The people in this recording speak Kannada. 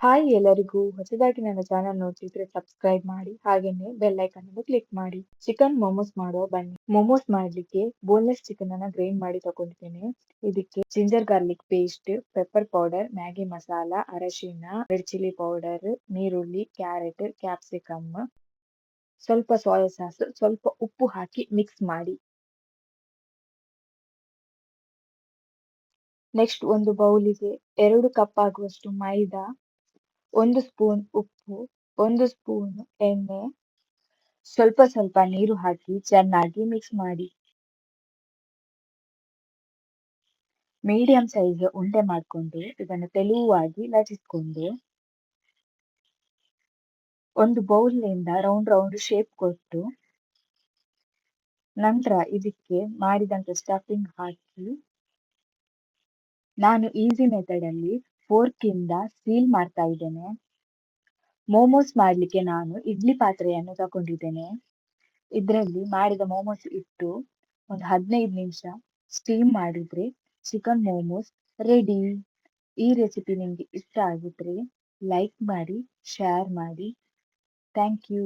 ಹಾಯ್ ಎಲ್ಲರಿಗೂ ಹೊಸದಾಗಿ ನನ್ನ ಚಾನಲ್ ನೋಡ್ತಿದ್ರೆ ಸಬ್ಸ್ಕ್ರೈಬ್ ಮಾಡಿ ಹಾಗೇನೆ ಬೆಲ್ ಐಕಾನ್ ಅನ್ನು ಕ್ಲಿಕ್ ಮಾಡಿ. ಚಿಕನ್ ಮೋಮೋಸ್ ಮಾಡುವ ಬನ್ನಿ. ಮೋಮೋಸ್ ಮಾಡ್ಲಿಕ್ಕೆ ಬೋನ್ಲೆಸ್ ಚಿಕನ್ ಅನ್ನ ಗ್ರೈಂಡ್ ಮಾಡಿ ತಗೊಂಡಿದ್ದೇನೆ. ಇದಕ್ಕೆ ginger garlic paste, pepper powder, Maggi masala, ಅರಶಿನ, ರೆಡ್ ಚಿಲ್ಲಿ ಪೌಡರ್, ನೀರುಳ್ಳಿ, ಕ್ಯಾರೆಟ್, ಕ್ಯಾಪ್ಸಿಕಮ್, ಸ್ವಲ್ಪ ಸೋಯಾ ಸಾಸ್, ಸ್ವಲ್ಪ ಉಪ್ಪು ಹಾಕಿ ಮಿಕ್ಸ್ ಮಾಡಿ. ನೆಕ್ಸ್ಟ್ ಒಂದು ಬೌಲಿಗೆ 2 ಕಪ್ ಆಗುವಷ್ಟು ಮೈದಾ, 1 ಸ್ಪೂನ್ ಉಪ್ಪು, 1 ಸ್ಪೂನ್ ಎಣ್ಣೆ, ಸ್ವಲ್ಪ ಸ್ವಲ್ಪ ನೀರು ಹಾಕಿ ಚೆನ್ನಾಗಿ ಮಿಕ್ಸ್ ಮಾಡಿ. ಮೀಡಿಯಂ ಸೈಜ್ ಉಂಡೆ ಮಾಡಿಕೊಂಡು ಇದನ್ನು ತೆಳುವಾಗಿ ಲಟ್ಟಿಸ್ಕೊಂಡು ಒಂದು ಬೌಲ್ನಿಂದ ರೌಂಡ್ ರೌಂಡ್ ಶೇಪ್ ಕೊಟ್ಟು ನಂತರ ಇದಕ್ಕೆ ಮಾಡಿದಂತ ಸ್ಟಫಿಂಗ್ ಹಾಕಿ ನಾನು ಈಸಿ ಮೆಥಡ್ ಅಲ್ಲಿ ಫೋರ್ಕ್ ಇಂದ ಸೀಲ್ ಮಾಡ್ತಾ ಇದ್ದೇನೆ. ಮೋಮೋಸ್ ಮಾಡ್ಲಿಕ್ಕೆ ನಾನು ಇಡ್ಲಿ ಪಾತ್ರೆಯನ್ನು ತಗೊಂಡಿದ್ದೇನೆ. ಇದರಲ್ಲಿ ಮಾಡಿದ ಮೋಮೋಸ್ ಇಟ್ಟು ಒಂದು 15 ನಿಮಿಷ ಸ್ಟೀಮ್ ಮಾಡಿದ್ರೆ ಚಿಕನ್ ಮೋಮೋಸ್ ರೆಡಿ. ಈ ರೆಸಿಪಿ ನಿಮ್ಗೆ ಇಷ್ಟ ಆಗಿದ್ರೆ ಲೈಕ್ ಮಾಡಿ, ಶೇರ್ ಮಾಡಿ. Thank you.